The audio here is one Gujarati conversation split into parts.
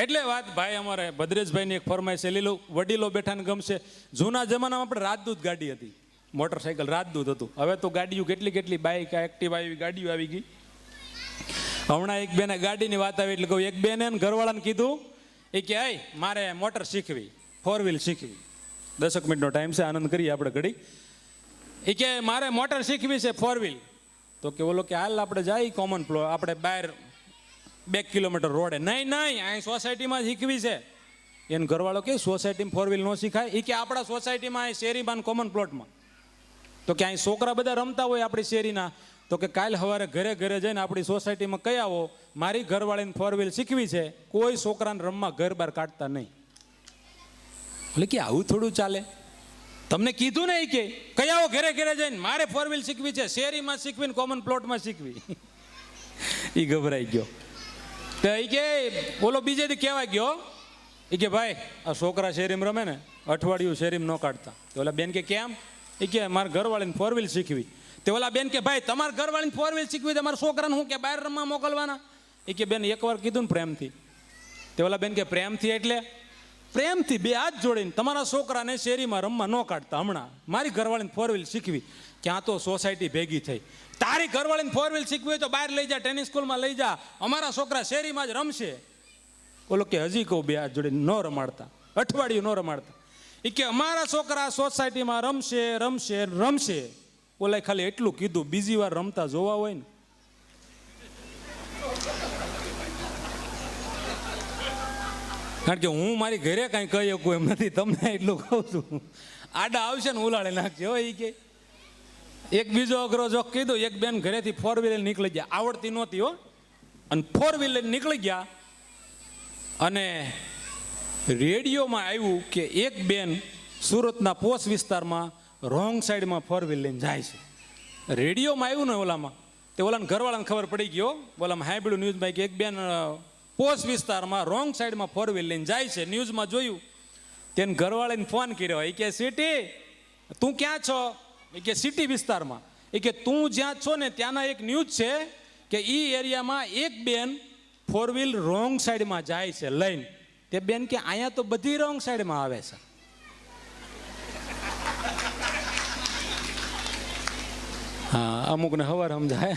એટલે વાત ભાઈ અમારે ભદ્રેશભાઈની એક ફરમાઈશ છે, લીલું વડીલો બેઠાને ગમશે. જૂના જમાનામાં આપણે રાજદૂત ગાડી હતી, મોટરસાઇકલ રાજદૂત હતું. હવે તો ગાડીઓ કેટલી બાઇક એક્ટિવા આવી ગાડીઓ આવી ગઈ. હમણાં એક બેને ગાડીની વાત આવી એટલે કહું, એક બેને ઘરવાળાને કીધું એ કે આય મારે મોટર શીખવી, 4 વ્હીલ શીખવી. 10 મિનિટનો ટાઈમ છે, આનંદ કરીએ આપણે ઘડી. એ કે મારે મોટર શીખવી છે 4 વ્હીલ. તો કે બોલો કે હાલ આપણે જાય કોમન ફ્લો, આપણે બહાર 2 કિલોમીટર રોડે. નહીં અહીં સોસાયટીમાં શીખવી છે. એને ઘરવાળો કે સોસાયટીમાં 4 વ્હીલ ન શીખાય? એ કે આપણા સોસાયટીમાં અહીં શેરીમાં કોમન પ્લોટમાં. તો કે અહીં છોકરા બધા રમતા હોય આપણી શેરીના. તો કે કાલ સવારે ઘરે જઈને આપણી સોસાયટીમાં કહી આવો મારી ઘરવાળીને 4 વ્હીલ શીખવી છે, કોઈ છોકરાને રમવા ઘર બહાર કાઢતા નહીં. એટલે કે આવું થોડું ચાલે? તમને કીધું ને એ કે કહી આવો ઘરે જઈને મારે 4 વ્હીલ શીખવી છે, શેરીમાં શીખવીને કોમન પ્લોટમાં શીખવી. એ ગભરાઈ ગયો. તો એ કે બોલો બીજે દી કહેવા ગયો એ કે ભાઈ આ છોકરા શેરીમાં રમે ને, અઠવાડિયું શેરીમાં ન કાઢતા. તો ઓલા બેન કે કેમ? એ કે મારે ઘરવાળીને 4 વ્હીલ શીખવી. તે ઓલા બેન કે ભાઈ તમારે ઘરવાળીને 4 વ્હીલ શીખવી તમારા છોકરાને હું કે બહાર રમવા મોકલવાના? એ કે બેન એકવાર કીધું ને પ્રેમથી. તે ઓલા બેન કે પ્રેમથી એટલે? પ્રેમથી 2 હાથ જોડીને તમારા છોકરાને શેરીમાં રમવા ન કાઢતા. હમણાં મારી ઘરવાળીને 4 વ્હીલ શીખવી. ક્યાં તો સોસાયટી ભેગી થઈ. તારી ઘરવાળીને 4 વ્હીલ શીખવી હોય તો બહાર લઈ જા, ટેનિસ સ્કૂલમાં લઈ જા, અમારા છોકરા શેરીમાં જ રમશે. બોલો કે હજી કહું 2 હાથ જોડીને ન રમાડતા, અઠવાડિયું ન રમાડતા. એ કે અમારા છોકરા સોસાયટીમાં રમશે. ઓલાય ખાલી એટલું કીધું, બીજી વાર રમતા જોવા હોય ને. કારણ કે હું મારી ઘરે કાંઈ કહી શકું એમ નથી, તમને એટલું કહું છું. આડા આવશે ને ઉલાળે નાખશે. હો એ કે એક બીજો અઘરો જોક કીધું, એક બેન ઘરેથી 4 વ્હીલર નીકળી ગયા, આવડતી નહોતી હો, અને 4 વ્હીલર નીકળી ગયા. અને રેડિયોમાં આવ્યું કે એક બેન સુરતના પોશ વિસ્તારમાં રોંગ સાઈડમાં 4 વ્હીલ લઈને જાય છે. રેડિયોમાં આવ્યું ને ઓલામાં, તે ઓલાને ઘરવાળાને ખબર પડી ગયો, ઓલામાં હાઈબ્રિડ ન્યૂઝમાં કે એક બેન પોશ વિસ્તારમાં રોંગ સાઈડમાં 4 વ્હીલ લઈને જાય છે. ન્યૂઝમાં જોયું. તેને ઘરવાળાને ફોન કર્યો. એ કે સિટી તું ક્યાં છો? એ કે સિટી વિસ્તારમાં. એ કે તું જ્યાં છો ને ત્યાંના એક ન્યૂઝ છે કે એ એરિયામાં એક બેન 4 વ્હીલ રોંગ સાઈડમાં જાય છે લઈને. તે બેન કે અહીંયા તો બધી રોંગ સાઈડમાં આવે છે. હા, અમુકને હવાર સમજાય,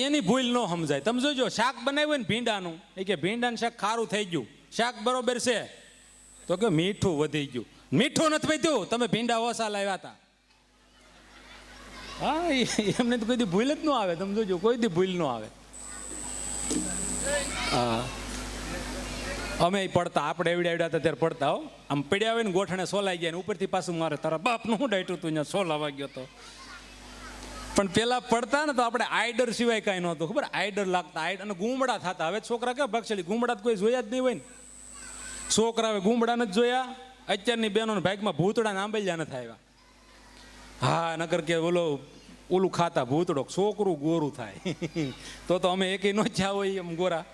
એની ભૂલ ન સમજાય. તમે જોજો, શાક બનાવ્યું ને ભીંડાનું, એ કે ભીંડાનું શાક ખારું થઈ ગયું, શાક બરોબર છે. તો કે મીઠું વધી ગયું. મીઠું નથી વધ્યું, તમે ભીંડા ઓછા લાવ્યા હતા. હા, એમને તો કોઈ દી ભૂલ જ ન આવે. તમે જોજો, કોઈ દી ભૂલ ન આવે. હા, અમે પડતા, આપણે એવડ્યા હતા ત્યારે પડતા. હો, આમ પડ્યા હોય ને ગોઠણે સોલાઈ ગયા ને ઉપરથી પાછું મારે તારા બાપનું શું ડાયટું તું અહીંયા સોલાવા ગયો તો. પણ પેલા પડતા ને તો આપણે આઈડર સિવાય કાંઈ નહોતું. ખબર, આઈડર લાગતા, અને ગુમડા થતા. હવે છોકરા કેવા ભાગશાળી, ગુમડા તો કોઈ જોયા જ નહીં હોય ને. છોકરા હવે ગુમડા નથી જોયા. અત્યારની બહેનોના ભાગમાં ભૂતડા ને આંબલિયા નથી આવ્યા. હા, નકર કે ઓલું ખાતા ભૂતડો, છોકરું ગોરું થાય. તો અમે એકેય ન થયા હોય એમ ગોરા.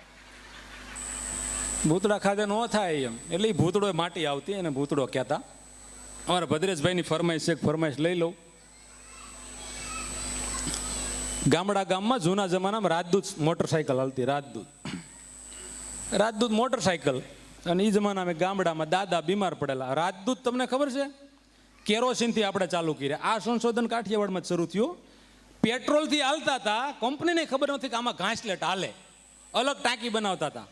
ભૂતડા ખાધે ન થાય એમ. એટલે એ ભૂતડો માટી આવતી અને ભૂતડો કહેતા. અમારા ભદ્રેશભાઈની ફરમાઈશ એક ફરમાઈશ લઈ લઉં. ગામમાં જૂના જમાનામાં રાજદૂત મોટરસાઇકલ હાલતી. રાજદૂત મોટરસાઇકલ. અને એ જમાનામાં ગામડામાં દાદા બીમાર પડેલા. રાજદૂત તમને ખબર છે કેરોસીનથી આપણે ચાલુ કર્યા. આ સંશોધન કાઠિયાવાડમાં જ શરૂ થયું. પેટ્રોલથી હાલતા હતા. કંપનીને ખબર નથી કે આમાં ઘાસલેટ હાલે. અલગ ટાંકી બનાવતા હતા.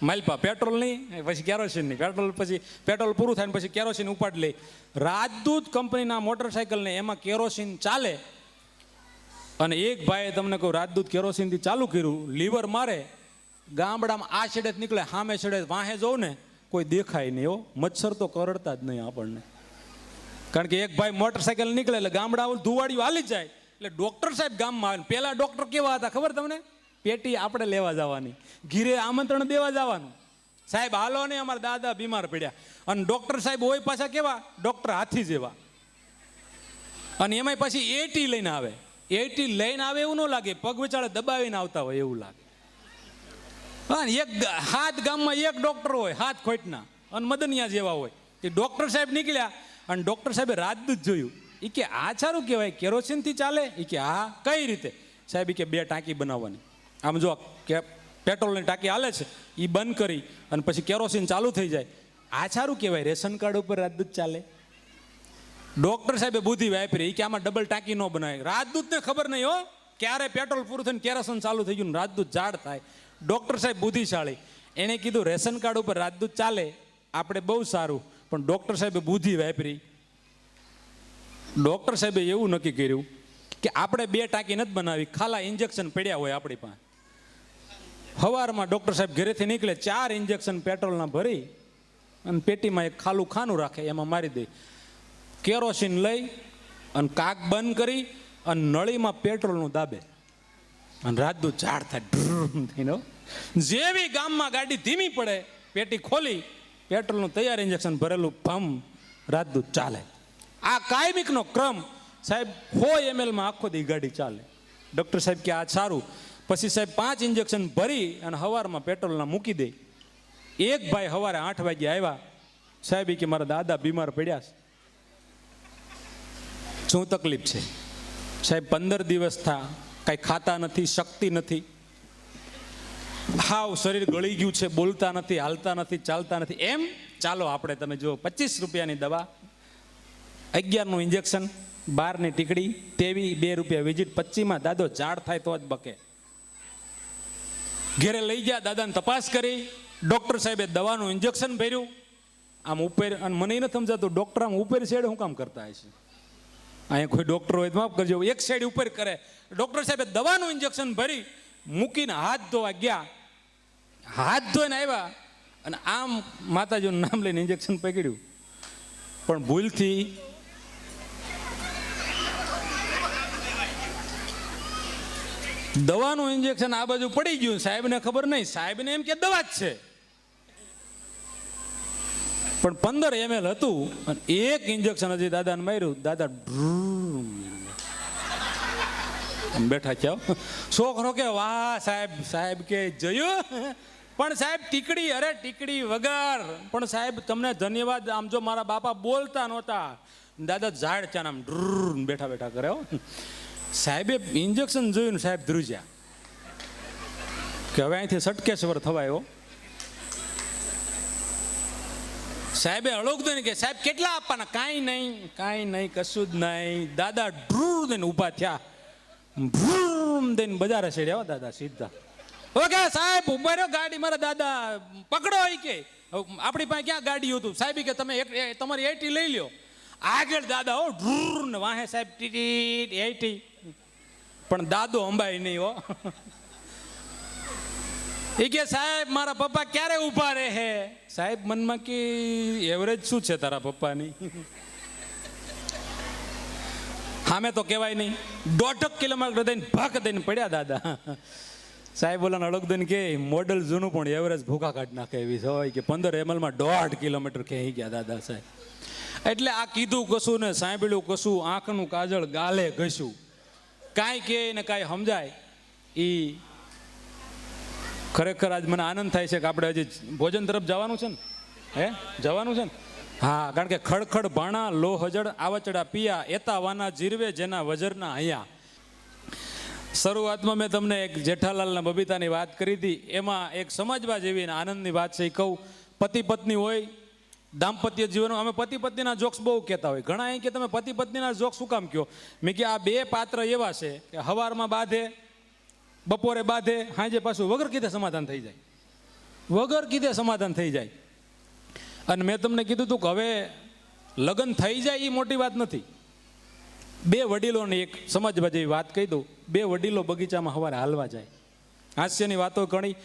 માલપા પેટ્રોલ નહીં, પછી કેરોસીન નહીં. પેટ્રોલ પૂરું થાય ને પછી કેરોસીન ઉપાડી લે. રાજદૂત કંપનીના મોટરસાઇકલને એમાં કેરોસીન ચાલે. અને એક ભાઈએ તમને કહું, રાજદૂત કેરોસીનથી ચાલુ કર્યું, લીવર મારે, ગામડામાં આ છેડે નીકળે, સામે છેડે વાહે જવું ને કોઈ દેખાય નહીં. એવો મચ્છર તો કરડતા જ નહીં આપણને. કારણ કે એક ભાઈ મોટરસાઇકલ નીકળે એટલે ગામડા ધુવાડીઓ હાલી જાય. એટલે ડૉક્ટર સાહેબ ગામમાં આવે. પહેલાં ડૉક્ટર કેવા હતા ખબર તમને? પેટી આપણે લેવા જવાની, ઘીરે આમંત્રણ દેવા જવાનું. સાહેબ હાલો ને, અમારા દાદા બીમાર પડ્યા. અને ડૉક્ટર સાહેબ હોય પાછા કેવા? ડૉક્ટર હાથી જેવા. અને એમાંય પાછી એટી લઈને આવે. એટી લઈને આવે એવું ન લાગે, પગ વિચાળે દબાવીને આવતા હોય એવું લાગે. હા, એક હાથ ગામમાં એક ડૉક્ટર હોય, હાથ ખોટના, અને મદનિયા જેવા હોય. એ ડૉક્ટર સાહેબ નીકળ્યા અને ડૉક્ટર સાહેબે રાજદૂત જોયું. એ કે આ સારું કહેવાય, કેરોસીનથી ચાલે? એ કે હા. કઈ રીતે? સાહેબ કે 2 ટાંકી બનાવવાની. આમ જો કે પેટ્રોલની ટાંકી હાલે છે એ બંધ કરી અને પછી કેરોસીન ચાલુ થઈ જાય, આ સારું કહેવાય? રેશન કાર્ડ ઉપર રાજદૂત ચાલે? ડૉક્ટર સાહેબે બુદ્ધિ વાપરી કે આમાં ડબલ ટાંકી ન બનાવે. રાજદૂતને ખબર નહીં હો ક્યારે પેટ્રોલ પૂરું થઈને કેરોસીન ચાલુ થઈ ગયું, રાજદૂત ઝાડ થાય. ડૉક્ટર સાહેબ બુદ્ધિશાળી, એણે કીધું રેશન કાર્ડ ઉપર રાજદૂત ચાલે, આપણે બહુ સારું. પણ ડૉક્ટર સાહેબે બુદ્ધિ વાપરી. ડૉક્ટર સાહેબે એવું નક્કી કર્યું કે આપણે 2 ટાંકી નથી બનાવી, ખાલા ઇન્જેક્શન પડ્યા હોય આપણી પાસે. સવારમાં ડૉક્ટર સાહેબ ઘરેથી નીકળે, 4 ઇન્જેક્શન પેટ્રોલના ભરી અને પેટીમાં એક ખાલું ખાનું રાખે, એમાં મારી દે. કેરોસીન લઈ અને કાક બંધ કરી અને નળીમાં પેટ્રોલનું દાબે અને રાજદૂત ઝાડ થાય. જેવી ગામમાં ગાડી ધીમી પડે, પેટી ખોલી પેટ્રોલનું તૈયાર ઇન્જેક્શન ભરેલું, ભમ, રાજદૂત ચાલે. આ કાયમિકનો ક્રમ સાહેબ 100 ml માં આખો દી ગાડી ચાલે. ડૉક્ટર સાહેબ કે આ સારું. પછી સાહેબ 5 ઇન્જેક્શન ભરી અને સવારમાં પેટ્રોલના મૂકી દે. એક ભાઈ સવારે 8 વાગે આવ્યા, સાહેબ કે મારા દાદા બીમાર પડ્યા છે. શું તકલીફ છે? સાહેબ 15 દિવસ થા કાંઈ ખાતા નથી, શક્તિ નથી, હાવ શરીર ગળી ગયું છે, બોલતા નથી, હાલતા નથી, ચાલતા નથી. એમ ચાલો આપણે તમે જો 25 રૂપિયાની દવા, 11નું ઇન્જેક્શન, 12ની ટીકડી, 2 રૂપિયા વિઝિટ, 25માં દાદો ઝાડ થાય તો જ બકે. ઘેરે લઈ ગયા, દાદાને તપાસ કરી, ડૉક્ટર સાહેબે દવાનું ઇન્જેક્શન ભર્યું. આમ ઉપર, અને મને નથી સમજાતું ડૉક્ટર આમ ઉપર સાઈડ શું કામ કરતા હશે? અહીંયા કોઈ ડૉક્ટર હોય તો માફ કરજો, એક સાઈડ ઉપર કરે. ડૉક્ટર સાહેબે દવાનું ઇન્જેક્શન ભરી મૂકીને હાથ ધોવા ગયા. હાથ ધોઈને આવ્યા અને આમ માતાજીનું નામ લઈને ઇન્જેક્શન પકડ્યું, પણ ભૂલથી દવાનું ઇન્જેક્શન આ બાજુ પડી ગયું. સાહેબને ખબર નહીં, સાહેબને એમ કે દવા જ છે, પણ 15 ml હતું અને એક ઇન્જેક્શન હજી દાદાને માર્યું. દાદા બેઠા ક્યાં છોકરો કે વાહ સાહેબ, સાહેબ કે જોયું? પણ સાહેબ ટીકડી, અરે ટીકડી વગર પણ સાહેબ તમને ધન્યવાદ. આમ જો મારા બાપા બોલતા નહોતા, દાદા ઝાડ ચાન આમ બેઠા બેઠા કરે. સાહેબે ઇન્જેક્શન જોયું, સાહેબ ધ્રુજ્યા કે હવે અહીંથી સટકેશ્વર થવાયો. સાહેબે હળોક દઈને કે સાહેબ કેટલા આપવાના? કાંઈ નહીં, કાંઈ નહીં, કશું જ નહીં. દાદા ઢૂર દઈને ઊભા થયા, ભૂમ દઈને બજારે ચડ્યા. દાદા સીધા ઓકે સાહેબ ઉભા રહ્યો, ગાડી મારા દાદા પકડો. કે આપણી પાસે ક્યાં ગાડી હતું? સાહેબ કે તમે તમારી 80 લઈ લ્યો. આગળ દાદા હો ઢૂર ને વાહે સાહેબ ટીટી 80, પણ દાદો અંબાઈ નહીં હો. એ કે સાહેબ મારા પપ્પા ક્યારે ઊભા રહે? સાહેબ મનમાં કે એવરેજ શું છે તારા પપ્પાની? સામે તો કહેવાય નહીં. 1.5 કિલોમીટર દઈને ભાગ દઈને પડ્યા દાદા. સાહેબ બોલા અડગ દઈને કે મોડલ જૂનું પણ એવરેજ ભૂખા કાઢી નાખે એવી હોય કે 15 ml માં 1.5 કિલોમીટર કહી ગયા દાદા સાહેબ. એટલે આ કીધું કશું ને સાંભળ્યું કશું, આંખનું કાજળ ગાલે ઘસ્યું, કાંઈ કહે ને કાંઈ સમજાય. એ ખરેખર આજ મને આનંદ થાય છે કે આપણે હજી ભોજન તરફ જવાનું છે ને, હે જવાનું છે ને? હા, કારણ કે ખડખડ ભાણા લો હજડ આવચડા પિયા એતા વાના જીરવે જેના વજરના હૈયા. શરૂઆતમાં મેં તમને એક જેઠાલાલના બબીતાની વાત કરી હતી, એમાં એક સમજવા જેવી આનંદની વાત છે. એ કહું, પતિ પત્ની હોય, દાંપત્ય જીવન, અમે પતિ પત્નીના જોક્સ બહુ કહેતા હોય. ઘણા અહીં કે તમે પતિ પત્નીના જોક્સ શું કામ કહો? મેં કે આ 2 પાત્ર એવા છે કે સવારમાં બાંધે, બપોરે બાંધે, સાંજે પાછું વગર કીધે સમાધાન થઈ જાય, વગર કીધે સમાધાન થઈ જાય. અને મેં તમને કીધું હતું કે હવે લગ્ન થઈ જાય એ મોટી વાત નથી. 2 વડીલોની એક સમજવા જેવી વાત કહી દઉં. 2 વડીલો બગીચામાં સવારે હાલવા જાય. હાસ્યની વાતો ઘણી,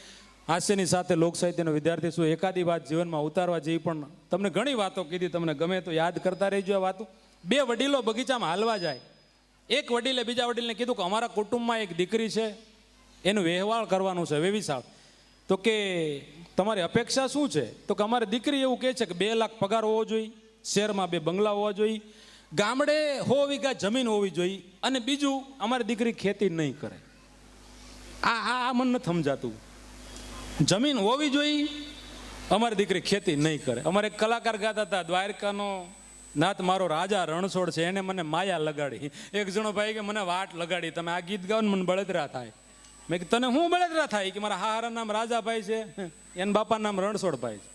હાસ્યની સાથે લોક સાહિત્યનો વિદ્યાર્થી શું, એકાદી વાત જીવનમાં ઉતારવા જેવી પણ તમને ઘણી વાતો કીધી, તમને ગમે તો યાદ કરતા રહેજો આ વાતો. 2 વડીલો બગીચામાં હાલવા જાય. એક વડીલે બીજા વડીલને કીધું કે અમારા કુટુંબમાં એક દીકરી છે, એનું વહેવાળ કરવાનું છે, વેવિશાળ. તો કે તમારી અપેક્ષા શું છે? તો કે અમારી દીકરી એવું કહે છે કે 2 લાખ પગાર હોવો જોઈએ, શહેરમાં 2 બંગલા હોવા જોઈએ, ગામડે 100 વીઘા જમીન હોવી જોઈએ, અને બીજું અમારી દીકરી ખેતી નહીં કરે. આ મને નથી સમજાતું. જમીન હોવી જોઈએ, અમારી દીકરી ખેતી નહીં કરે. અમારે એક કલાકાર ગાતા હતા, દ્વારકાનો નાથ મારો રાજા રણછોડ છે, એને મને માયા લગાડી. એક જણો ભાઈ કે મને વાટ લગાડી, તમે આ ગીત ગાઓ ને મને બળતરા થાય. મેં કીધું તને હું બળતરા થાય કે મારા હાહારા નામ રાજાભાઈ છે, એના બાપાનું નામ રણછોડભાઈ છે.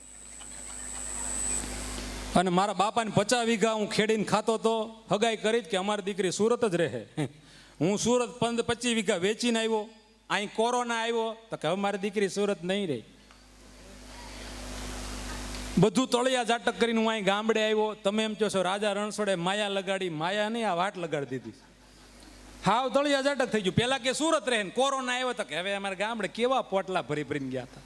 અને મારા બાપાને 50 વીઘા હું ખેડીને ખાતો તો, હગાઈ કરી કે અમારી દીકરી સુરત જ રહે. હું સુરત 25 વીઘા વેચીને આવ્યો, અહીં કોરોના આવ્યો તો કે હવે મારી દીકરી સુરત નહીં રહી. બધું તળિયા ઝાટક કરીને હું અહીં ગામડે આવ્યો. તમે એમ કહો છો રાજા રણછોડે માયા લગાડી, માયા નહીં, આ વાટ લગાડી દીધી. હાવ તળિયા ઝાટક થઈ ગયું. પેલા કે સુરત રહે ને કોરોના આવ્યો તો કે હવે અમારા ગામડે કેવા પોટલા ભરી ભરીને ગયા હતા.